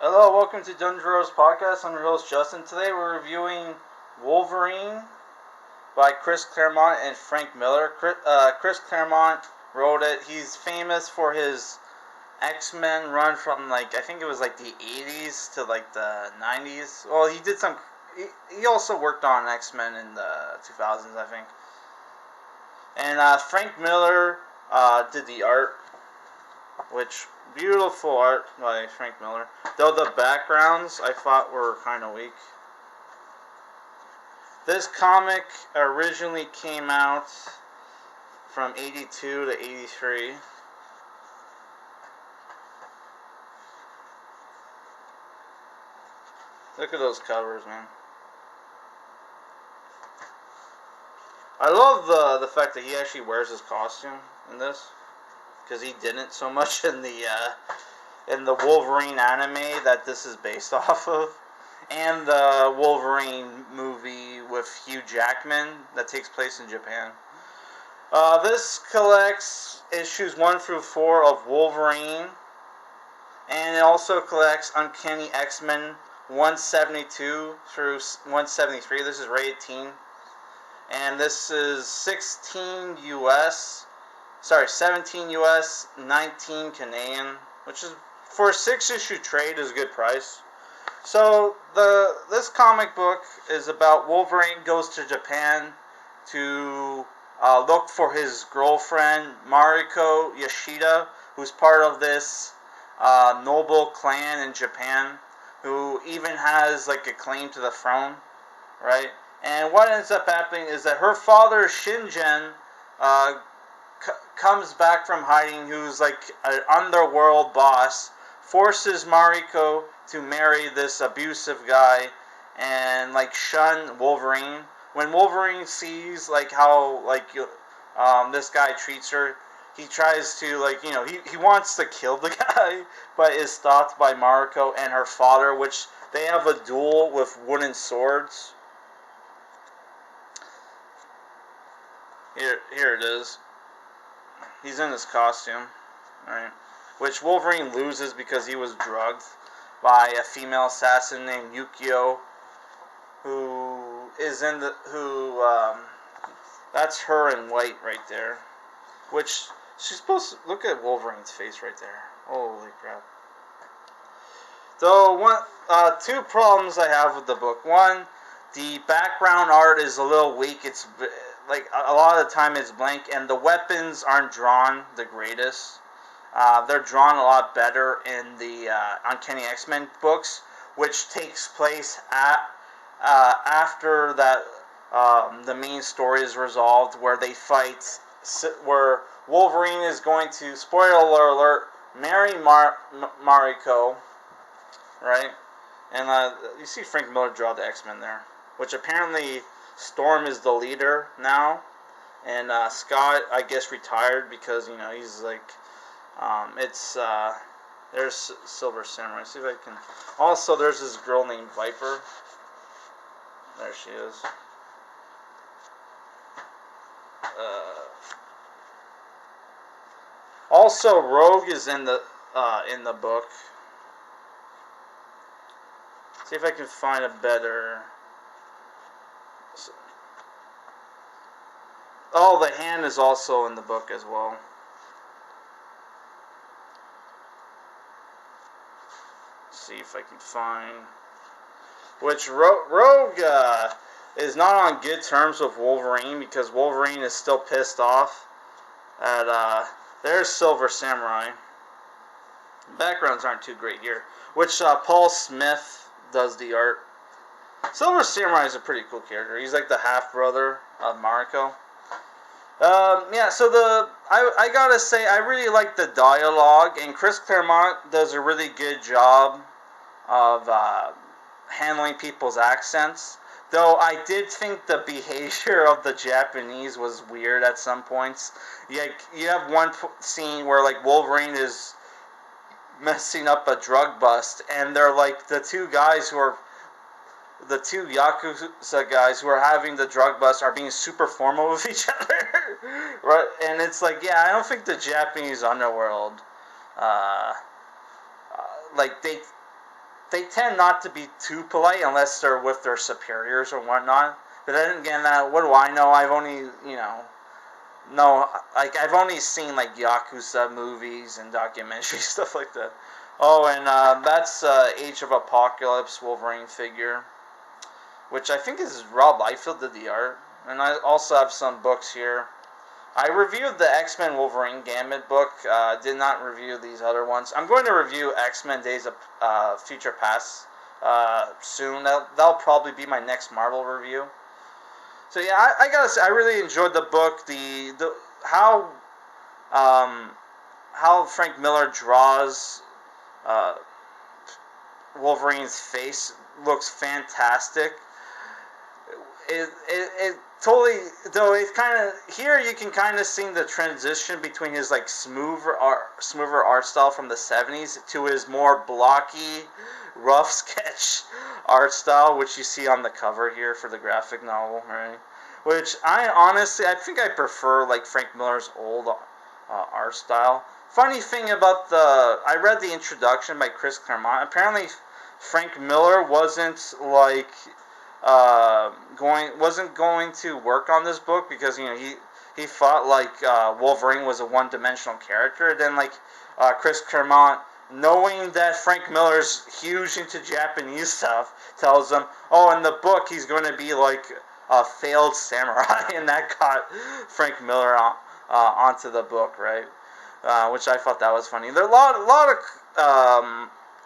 Hello, welcome to Dungeons Podcast. I'm your host Justin. Today we're reviewing Wolverine by Chris Claremont and Frank Miller. Chris Claremont wrote it. He's famous for his X-Men run from I think it was the 80s to the 90s. Well, he did some. He also worked on X-Men in the 2000s, I think. And Frank Miller did the art, which beautiful art by Frank Miller. Though the backgrounds I thought were kind of weak. This comic originally came out from 82 to 83. Look at those covers, man. I love the fact that he actually wears his costume in this, because he didn't so much in the Wolverine anime that this is based off of, and the Wolverine movie with Hugh Jackman that takes place in Japan. This collects issues 1 through 4 of Wolverine, and it also collects Uncanny X-Men 172 through 173. This is rated teen. And this is 17 US, 19 Canadian, which is, for a 6-issue trade, is a good price. So this comic book is about Wolverine goes to Japan to look for his girlfriend Mariko Yoshida, who's part of this noble clan in Japan, who even has a claim to the throne, right? And what ends up happening is that her father Shingen comes back from hiding, who's an underworld boss, forces Mariko to marry this abusive guy and shun Wolverine. When Wolverine sees how this guy treats her, he tries to he wants to kill the guy, but is stopped by Mariko and her father, which they have a duel with wooden swords. Here it is. He's in his costume, right? Which Wolverine loses because he was drugged by a female assassin named Yukio, who is in the that's her in white right there. Which she's supposed to look at Wolverine's face right there. Holy crap! So two problems I have with the book. One, the background art is a little weak. It's a lot of the time it's blank, and the weapons aren't drawn the greatest. They're drawn a lot better in the Uncanny X-Men books, which takes place after that the main story is resolved, where they fight, where Wolverine is going to, spoiler alert, marry Mariko, right? And you see Frank Miller draw the X-Men there, which apparently Storm is the leader now, and Scott, I guess, retired because he's there's Silver Samurai. See if I can. Also, there's this girl named Viper. There she is. Also, Rogue is in the book. See if I can find a better. Oh, the hand is also in the book as well. Let's see if I can find. Which Rogue is not on good terms with Wolverine, because Wolverine is still pissed off at. There's Silver Samurai. The backgrounds aren't too great here. Which Paul Smith does the art. Silver Samurai is a pretty cool character. He's the half brother of Mariko. So I gotta say, I really like the dialogue, and Chris Claremont does a really good job of handling people's accents. Though I did think the behavior of the Japanese was weird at some points. You have one scene where Wolverine is messing up a drug bust, and they're the two Yakuza guys who are having the drug bust are being super formal with each other, right? And it's I don't think the Japanese underworld, they tend not to be too polite unless they're with their superiors or whatnot. But then again, what do I know? I've only, I've only seen like Yakuza movies and documentaries, stuff like that. Oh, and that's Age of Apocalypse Wolverine figure, which I think is Rob Liefeld did the art. And I also have some books here. I reviewed the X-Men Wolverine Gambit book. Did not review these other ones. I'm going to review X-Men Days of Future Past soon. That'll probably be my next Marvel review. So yeah, I gotta say, I really enjoyed the book. The how Frank Miller draws Wolverine's face looks fantastic. It totally, though it's kind of, here you can kind of see the transition between his like smoother art style from the 70s to his more blocky, rough sketch art style, which you see on the cover here for the graphic novel, right? Which I think I prefer like Frank Miller's old art style. Funny thing about I read the introduction by Chris Claremont. Apparently, Frank Miller wasn't going to work on this book because he thought like Wolverine was a one-dimensional character. Then like Chris Claremont, knowing that Frank Miller's huge into Japanese stuff, tells him, oh, in the book he's going to be like a failed samurai, and that got Frank Miller onto the book, right? Which I thought that was funny. There are a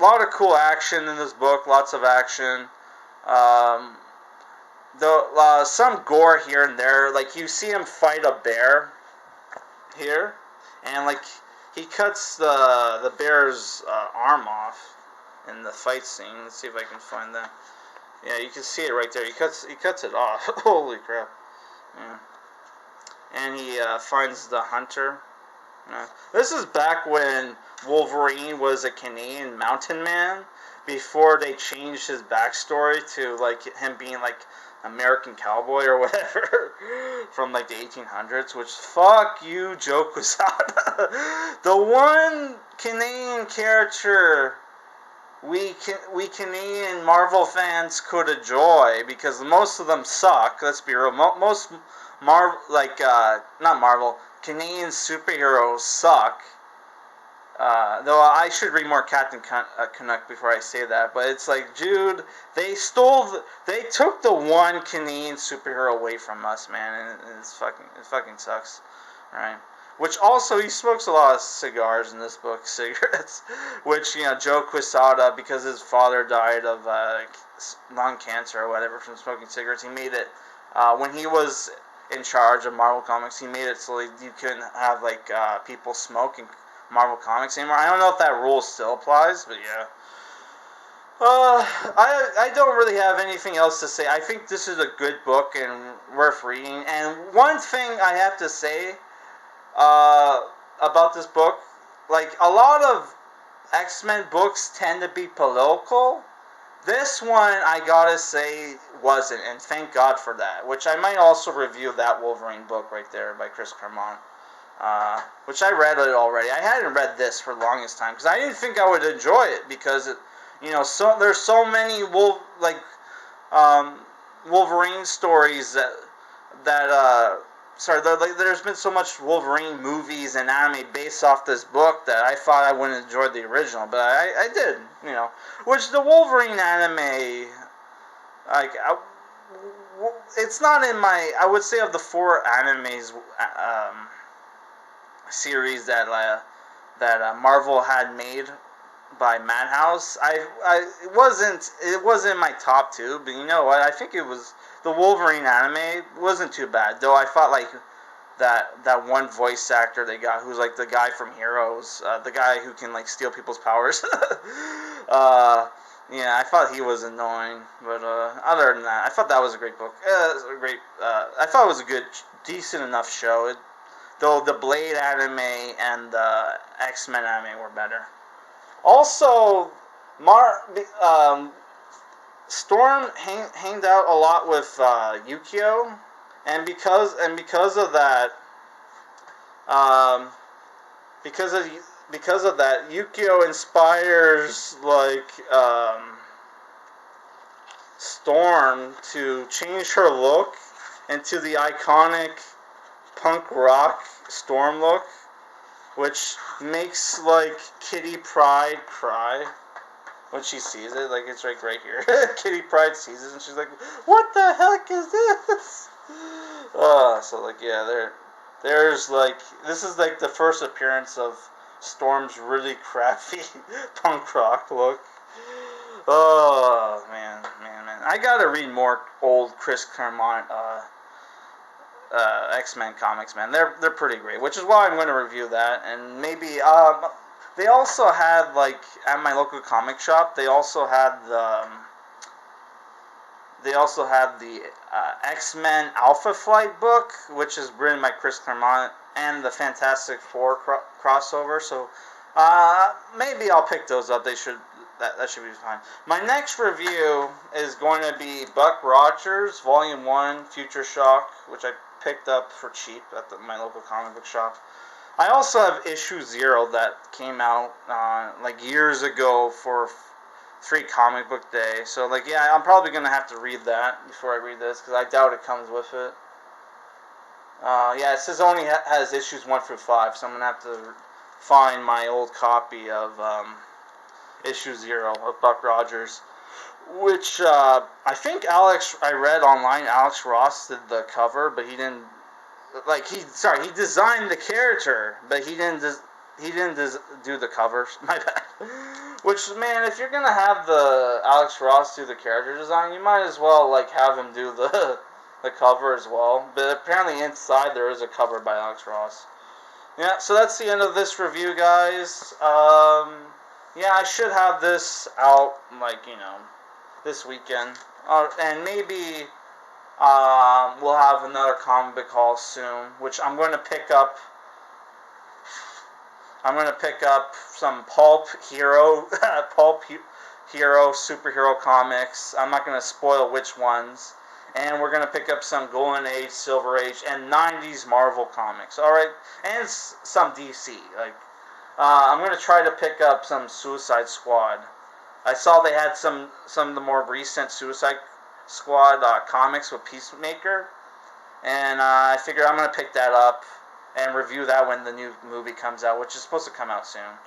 lot of cool action in this book, lots of action. Some gore here and there, like you see him fight a bear here, and like he cuts the bear's arm off in the fight scene. Let's see if I can find that. Yeah, you can see it right there. He cuts it off. Holy crap! Yeah, and he finds the hunter. This is back when Wolverine was a Canadian mountain man, before they changed his backstory to like him being like American cowboy or whatever from like the 1800s. Which, fuck you, Joe Quesada. The one Canadian character we Canadian Marvel fans could enjoy, because most of them suck. Let's be real. Most not Marvel, Canadian superheroes suck. Though I should read more Captain Canuck before I say that, but it's like, dude, they took the one Canadian superhero away from us, man, and it fucking sucks, right? Which also, he smokes a lot of cigars in this book, cigarettes, which, Joe Quesada, because his father died of lung cancer or whatever from smoking cigarettes, he made it, when he was in charge of Marvel Comics, he made it so you couldn't have, like, people smoking Marvel Comics anymore. I don't know if that rule still applies, but yeah. I don't really have anything else to say. I think this is a good book and worth reading. And one thing I have to say about this book, like a lot of X-Men books tend to be political. This one, I gotta say, wasn't, and thank God for that. Which I might also review that Wolverine book right there by Chris Claremont. Which I read it already. I hadn't read this for the longest time because I didn't think I would enjoy it, because there's so many Wolverine stories there's been so much Wolverine movies and anime based off this book that I thought I wouldn't enjoy the original, but I did, which the Wolverine anime, like, it's not in my, I would say, of the 4 animes, series that Marvel had made by Madhouse, it wasn't in my top 2, but you know what? I think it was the Wolverine anime wasn't too bad, though. I thought like that one voice actor they got, who's like the guy from Heroes, the guy who can like steal people's powers. Yeah, I thought he was annoying, but other than that, I thought that was a great book. I thought it was a good, decent enough show. Though the Blade anime and the X-Men anime were better. Also, Storm hanged out a lot with Yukio, and because of that, because of because of that, Yukio inspires like Storm to change her look into the iconic punk rock Storm look, which makes like Kitty Pryde cry when she sees it. Like it's like right here. Kitty Pryde sees it and she's like, "What the heck is this?" So like yeah, there's like this is like the first appearance of Storm's really crappy punk rock look. Oh man. I gotta read more old Chris Claremont X-Men comics, man. They're pretty great, which is why I'm going to review that. And maybe they also had like at my local comic shop. They also had the X-Men Alpha Flight book, which is written by Chris Claremont, and the Fantastic Four crossover. So maybe I'll pick those up. That should be fine. My next review is going to be Buck Rogers, Volume 1, Future Shock, which I picked up for cheap at my local comic book shop. I also have Issue 0 that came out like years ago for free comic book day. So like yeah, I'm probably going to have to read that before I read this because I doubt it comes with it. Yeah, it says only has issues 1 through 5, so I'm going to have to find my old copy of Issue 0 of Buck Rogers, which I think I read online Alex Ross did the cover, but he didn't, he designed the character, but he didn't do the covers, my bad. Which, man, if you're gonna have the Alex Ross do the character design, you might as well, like, have him do the cover as well, but apparently inside there is a cover by Alex Ross. Yeah, so that's the end of this review, guys. Yeah, I should have this out, like, this weekend. And maybe we'll have another comic book haul soon, which I'm going to pick up. I'm going to pick up some Pulp Hero superhero comics. I'm not going to spoil which ones. And we're going to pick up some Golden Age, Silver Age, and 90s Marvel comics. Alright? And some DC. I'm going to try to pick up some Suicide Squad. I saw they had some of the more recent Suicide Squad comics with Peacemaker. And I figure I'm going to pick that up and review that when the new movie comes out, which is supposed to come out soon.